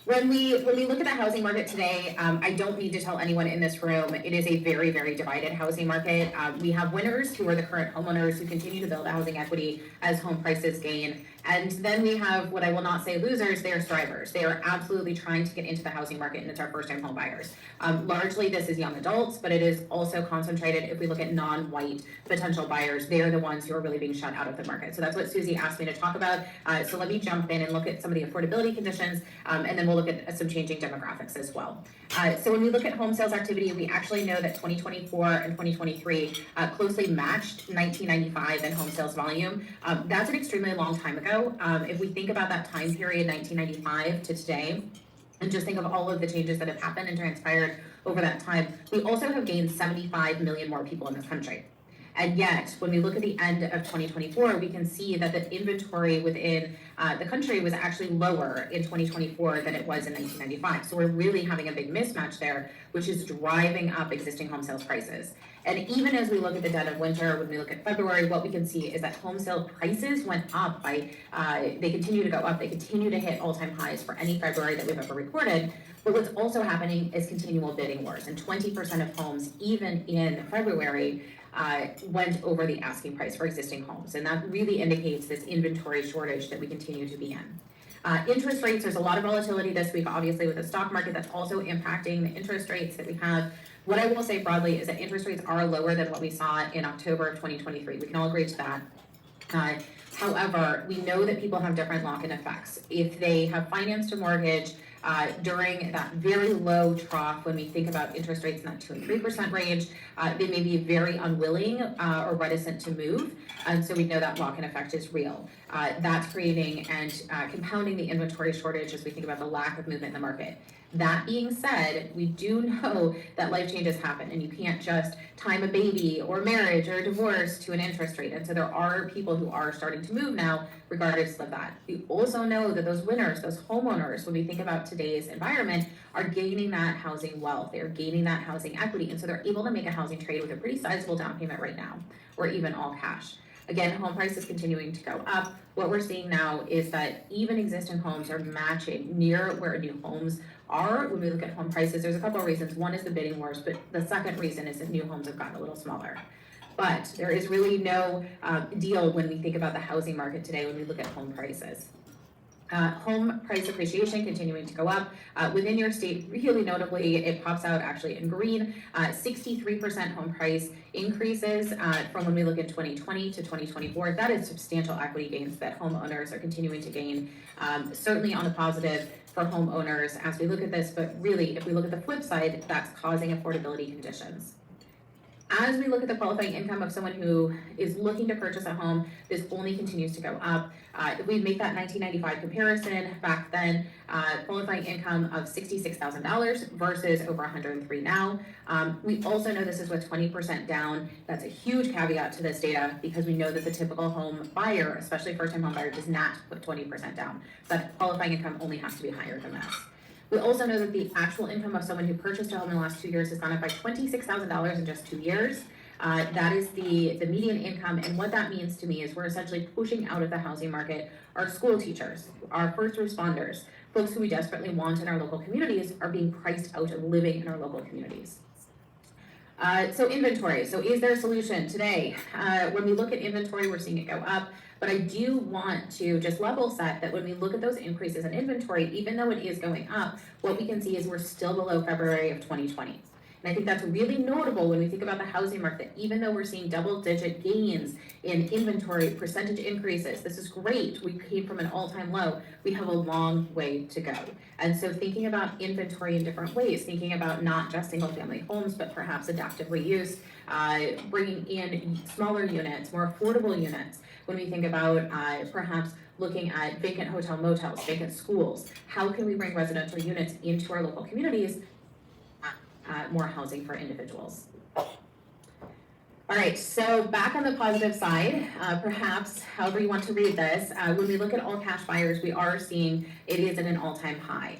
When we look at the housing market today, I don't need to tell anyone in this room, it is a very, very divided housing market. We have winners who are the current homeowners who continue to build housing equity as home prices gain. And then we have what I will not say losers, they are strivers. They are absolutely trying to get into the housing market, and it's our first time home buyers. Largely this is young adults, but it is also concentrated if we look at non-white potential buyers. They're the ones who are really being shut out of the market. So that's what Susie asked me to talk about. So let me jump in and look at some of the affordability conditions, and then we'll look at some changing demographics as well. So when we look at home sales activity, we actually know that 2024 and 2023 closely matched 1995 in home sales volume. That's an extremely long time ago. If we think about that time period, 1995 to today, and just think of all of the changes that have happened and transpired over that time, we also have gained 75 million more people in this country. And yet, when we look at the end of 2024, we can see that the inventory within the country was actually lower in 2024 than it was in 1995. So we're really having a big mismatch there, which is driving up existing home sales prices. And even as we look at the dead of winter, when we look at February, what we can see is that home sale prices went up by, they continue to go up, they continue to hit all-time highs for any February that we've ever recorded. But what's also happening is continual bidding wars, and 20% of homes, even in February, went over the asking price for existing homes. And that really indicates this inventory shortage that we continue to be in. Interest rates, there's a lot of volatility this week, obviously, with the stock market that's also impacting the interest rates that we have. What I will say broadly is that interest rates are lower than what we saw in October of 2023. We can all agree to that. However, we know that people have different lock-in effects. If they have financed a mortgage during that very low trough, when we think about interest rates in that 2 and 3% range, they may be very unwilling or reticent to move. And so we know that lock-in effect is real. That's creating and compounding the inventory shortage as we think about the lack of movement in the market. That being said, we do know that life changes happen, and you can't just time a baby or marriage or divorce to an interest rate. And so there are people who are starting to move now regardless of that. We also know that those winners, those homeowners, when we think about today's environment, are gaining that housing wealth. They're gaining that housing equity. And so they're able to make a housing trade with a pretty sizable down payment right now, or even all cash. Again, home prices continuing to go up. What we're seeing now is that even existing homes are matching near where new homes are. When we look at home prices, there's a couple of reasons. One is the bidding wars, but the second reason is that new homes have gotten a little smaller. But there is really no deal when we think about the housing market today when we look at home prices. Home price appreciation continuing to go up. Within your state, really notably, it pops out actually in green, 63% home price increases from when we look at 2020 to 2024. That is substantial equity gains that homeowners are continuing to gain, certainly on the positive for homeowners as we look at this, but really, if we look at the flip side, that's causing affordability conditions. As we look at the qualifying income of someone who is looking to purchase a home, this only continues to go up. If we make that 1995 comparison, back then, qualifying income of $66,000 versus over $103,000 now. We also know this is with 20% down. That's a huge caveat to this data because we know that the typical home buyer, especially first-time home buyer, does not put 20% down. That qualifying income only has to be higher than this. We also know that the actual income of someone who purchased a home in the last 2 years has gone up by $26,000 in just 2 years. That is the median income, and what that means to me is we're essentially pushing out of the housing market our school teachers, our first responders, folks who we desperately want in our local communities are being priced out of living in our local communities. So inventory. So is there a solution today? When we look at inventory, we're seeing it go up. But I do want to just level set that when we look at those increases in inventory, even though it is going up, what we can see is we're still below February of 2020. And I think that's really notable when we think about the housing market. Even though we're seeing double-digit gains in inventory percentage increases, this is great. We came from an all-time low. We have a long way to go. And so thinking about inventory in different ways, thinking about not just single-family homes, but perhaps adaptive reuse, bringing in smaller units, more affordable units. When we think about perhaps looking at vacant hotel motels, vacant schools, how can we bring residential units into our local communities? More housing for individuals. All right, so back on the positive side, perhaps however you want to read this, when we look at all cash buyers, we are seeing it is at an all-time high.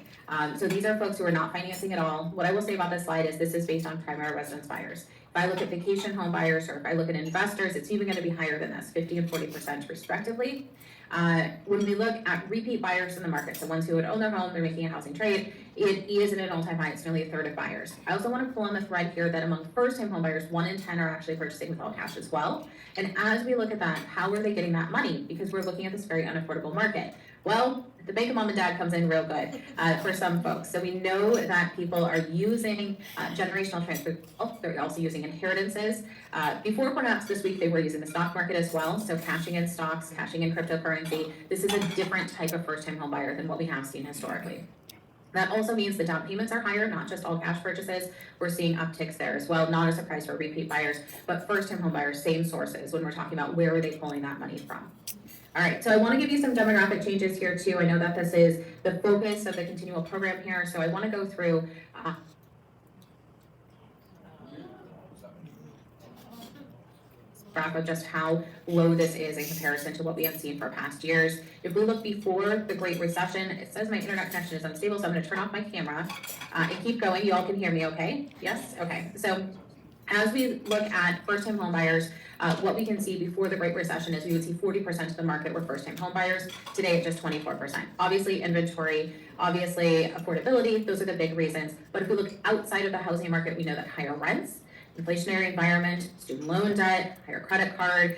So these are folks who are not financing at all. What I will say about this slide is this is based on primary residence buyers. If I look at vacation home buyers or if I look at investors, it's even going to be higher than this, 50 and 40% respectively. When we look at repeat buyers in the market, so ones who would own their home, they're making a housing trade, it is at an all-time high. It's nearly a third of buyers. I also want to pull on the thread here that among first-time home buyers, 1 in 10 are actually purchasing with all cash as well. And as we look at that, how are they getting that money? Because we're looking at this very unaffordable market. Well, the bank of mom and dad comes in real good for some folks. So we know that people are using generational transfer. Oh, they're also using inheritances. Before perhaps this week, they were using the stock market as well. So cashing in stocks, cashing in cryptocurrency. This is a different type of first-time home buyer than what we have seen historically. That also means the down payments are higher, not just all cash purchases. We're seeing upticks there as well. Not a surprise for repeat buyers, but first-time home buyers, same sources when we're talking about where are they pulling that money from. All right, so I want to give you some demographic changes here too. I know that this is the focus of the continual program here, so I want to go through graph of just how low this is in comparison to what we have seen for past years. If we look before the Great Recession, it says my internet connection is unstable, so I'm going to turn off my camera and keep going. You all can hear me okay? Yes? Okay. So as we look at first-time home buyers, what we can see before the Great Recession is we would see 40% of the market were first-time home buyers. Today, it's just 24%. Obviously, inventory, obviously, affordability, those are the big reasons. But if we look outside of the housing market, we know that higher rents, inflationary environment, student loan debt, higher credit card,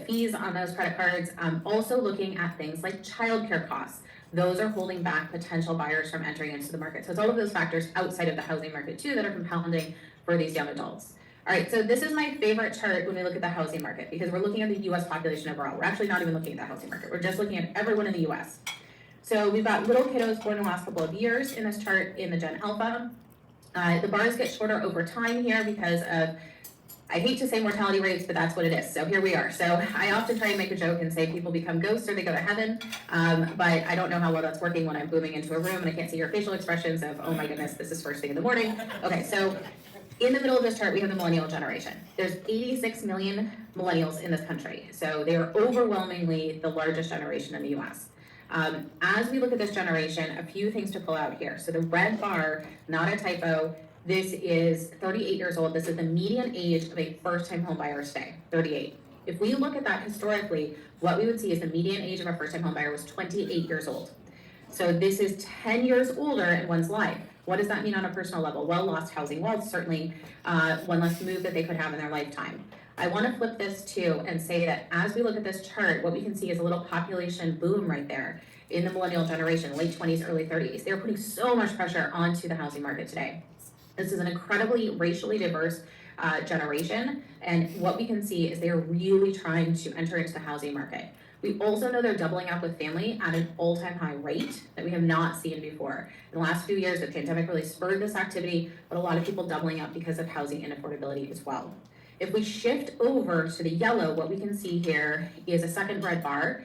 fees on those credit cards, also looking at things like childcare costs. Those are holding back potential buyers from entering into the market. So it's all of those factors outside of the housing market too that are compounding for these young adults. All right, so this is my favorite chart when we look at the housing market because we're looking at the US population overall. We're actually not even looking at the housing market. We're just looking at everyone in the US. So we've got little kiddos born in the last couple of years in this chart in the Gen Alpha. The bars get shorter over time here because of, I hate to say mortality rates, but that's what it is. So here we are. So I often try and make a joke and say people become ghosts or they go to heaven, but I don't know how well that's working when I'm booming into a room and I can't see your facial expressions of, oh my goodness, this is first thing in the morning. Okay, so in the middle of this chart, we have the millennial generation. There's 86 million millennials in this country. So they are overwhelmingly the largest generation in the US. As we look at this generation, a few things to pull out here. So the red bar, not a typo, this is 38 years old. This is the median age of a first-time home buyer today, 38. If we look at that historically, what we would see is the median age of a first-time home buyer was 28 years old. So this is 10 years older in one's life. What does that mean on a personal level? Well, lost housing wealth, certainly one less move that they could have in their lifetime. I want to flip this too and say that as we look at this chart, what we can see is a little population boom right there in the millennial generation, late 20s, early 30s. They're putting so much pressure onto the housing market today. This is an incredibly racially diverse generation, and what we can see is they are really trying to enter into the housing market. We also know they're doubling up with family at an all-time high rate that we have not seen before. In the last few years, the pandemic really spurred this activity, but a lot of people doubling up because of housing inaffordability as well. If we shift over to the yellow, what we can see here is a second red bar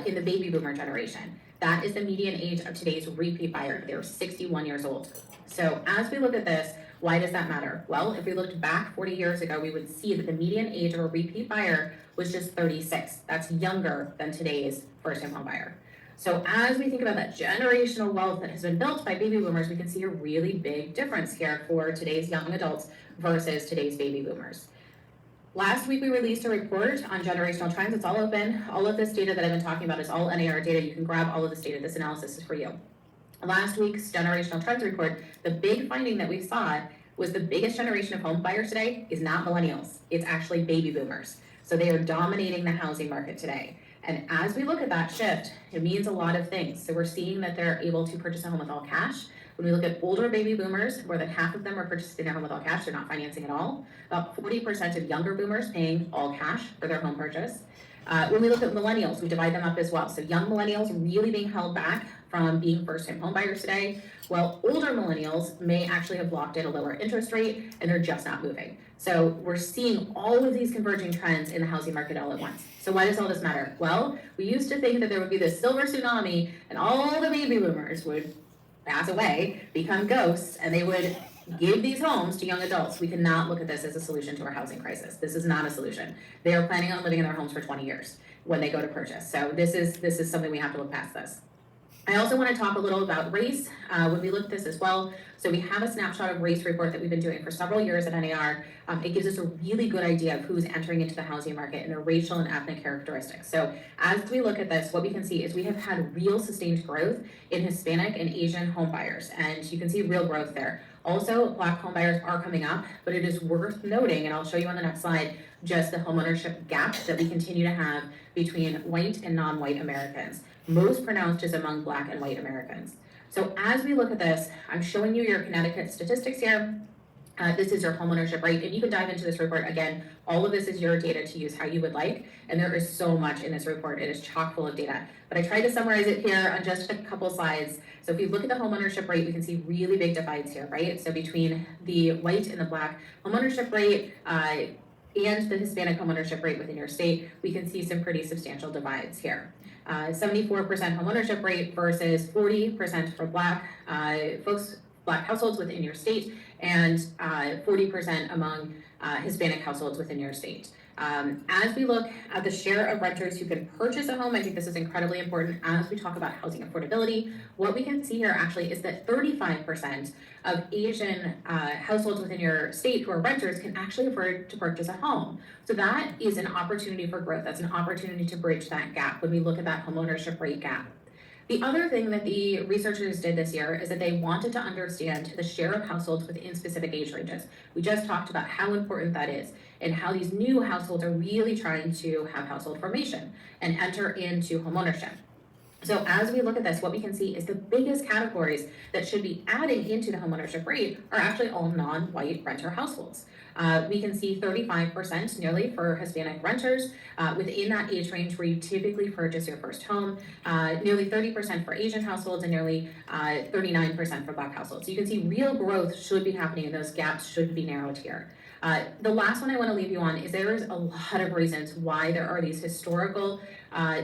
in the baby boomer generation. That is the median age of today's repeat buyer. They're 61 years old. So as we look at this, why does that matter? Well, if we looked back 40 years ago, we would see that the median age of a repeat buyer was just 36. That's younger than today's first-time home buyer. So as we think about that generational wealth that has been built by baby boomers, we can see a really big difference here for today's young adults versus today's baby boomers. Last week, we released a report on generational trends. It's all open. All of this data that I've been talking about is all NAR data. You can grab all of this data. This analysis is for you. Last week's generational trends report, the big finding that we saw was the biggest generation of home buyers today is not millennials. It's actually baby boomers. So they are dominating the housing market today. And as we look at that shift, it means a lot of things. So we're seeing that they're able to purchase a home with all cash. When we look at older baby boomers, more than half of them are purchasing their home with all cash. They're not financing at all. About 40% of younger boomers paying all cash for their home purchase. When we look at millennials, we divide them up as well. So young millennials really being held back from being first-time home buyers today, while older millennials may actually have locked in a lower interest rate and they're just not moving. So we're seeing all of these converging trends in the housing market all at once. So why does all this matter? Well, we used to think that there would be this silver tsunami and all the baby boomers would pass away, become ghosts, and they would give these homes to young adults. We cannot look at this as a solution to our housing crisis. This is not a solution. They are planning on living in their homes for 20 years when they go to purchase. So this is something we have to look past this. I also want to talk a little about race when we look at this as well. So we have a snapshot of race report that we've been doing for several years at NAR. It gives us a really good idea of who's entering into the housing market and their racial and ethnic characteristics. So as we look at this, what we can see is we have had real sustained growth in Hispanic and Asian home buyers, and you can see real growth there. Also, Black home buyers are coming up, but it is worth noting, and I'll show you on the next slide, just the homeownership gap that we continue to have between white and non-white Americans. Most pronounced is among Black and white Americans. So as we look at this, I'm showing you your Connecticut statistics here. This is your homeownership rate, and you can dive into this report. Again, all of this is your data to use how you would like, and there is so much in this report. It is chock full of data, but I tried to summarize it here on just a couple slides. So if you look at the homeownership rate, we can see really big divides here, right? So between the white and the Black homeownership rate, and the Hispanic homeownership rate within your state, we can see some pretty substantial divides here. 74% homeownership rate versus 40% for Black Black households within your state, and 40% among Hispanic households within your state. As we look at the share of renters who can purchase a home, I think this is incredibly important as we talk about housing affordability. What we can see here actually is that 35% of Asian households within your state who are renters can actually afford to purchase a home. So that is an opportunity for growth. That's an opportunity to bridge that gap when we look at that homeownership rate gap. The other thing that the researchers did this year is that they wanted to understand the share of households within specific age ranges. We just talked about how important that is and how these new households are really trying to have household formation and enter into homeownership. So as we look at this, what we can see is the biggest categories that should be adding into the homeownership rate are actually all non-white renter households. We can see 35% nearly for Hispanic renters within that age range where you typically purchase your first home, nearly 30% for Asian households, and nearly 39% for Black households. So you can see real growth should be happening and those gaps should be narrowed here. The last one I want to leave you on is there is a lot of reasons why there are these historical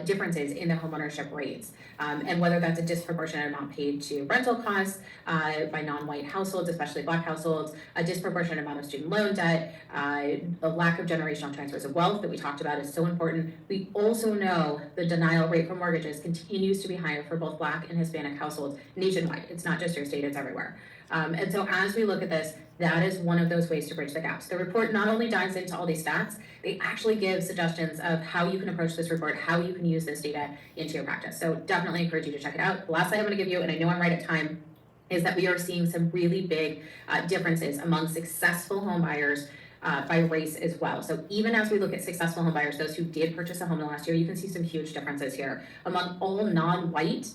differences in the homeownership rates, and whether that's a disproportionate amount paid to rental costs by non-white households, especially Black households, a disproportionate amount of student loan debt, a lack of generational transfers of wealth that we talked about is so important. We also know the denial rate for mortgages continues to be higher for both Black and Hispanic households nationwide. It's not just your state, it's everywhere. And so as we look at this, that is one of those ways to bridge the gaps. The report not only dives into all these stats, they actually give suggestions of how you can approach this report, how you can use this data into your practice. So definitely encourage you to check it out. The last slide I'm going to give you, and I know I'm right at time, is that we are seeing some really big differences among successful home buyers by race as well. So even as we look at successful home buyers, those who did purchase a home in the last year, you can see some huge differences here. Among all non-white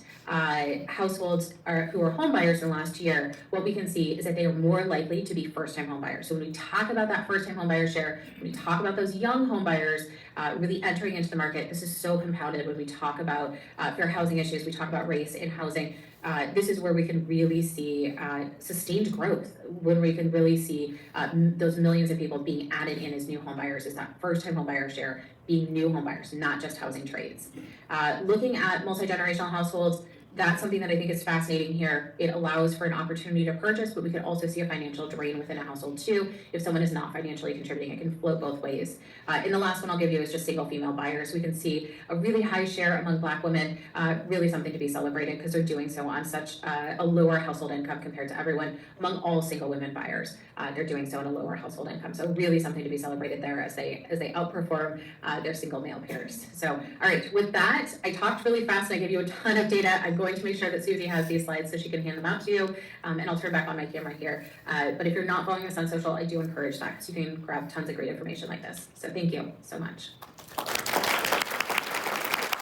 households who are home buyers in the last year, what we can see is that they are more likely to be first-time home buyers. So when we talk about that first-time home buyer share, when we talk about those young home buyers really entering into the market, this is so compounded when we talk about fair housing issues, we talk about race in housing. This is where we can really see sustained growth, when we can really see those millions of people being added in as new home buyers, is that first-time home buyer share being new home buyers, not just housing trades. Looking at multi-generational households, that's something that I think is fascinating here. It allows for an opportunity to purchase, but we could also see a financial drain within a household too. If someone is not financially contributing, it can float both ways. And the last one I'll give you is just single female buyers. We can see a really high share among Black women, really something to be celebrated because they're doing so on such a lower household income compared to everyone. Among all single women buyers, they're doing so on a lower household income. So really something to be celebrated there as they outperform their single male peers. So, all right, with that, I talked really fast and I gave you a ton of data. I'm going to make sure that Susie has these slides so she can hand them out to you, and I'll turn back on my camera here. But if you're not following us on social, I do encourage that because you can grab tons of great information like this. So thank you so much.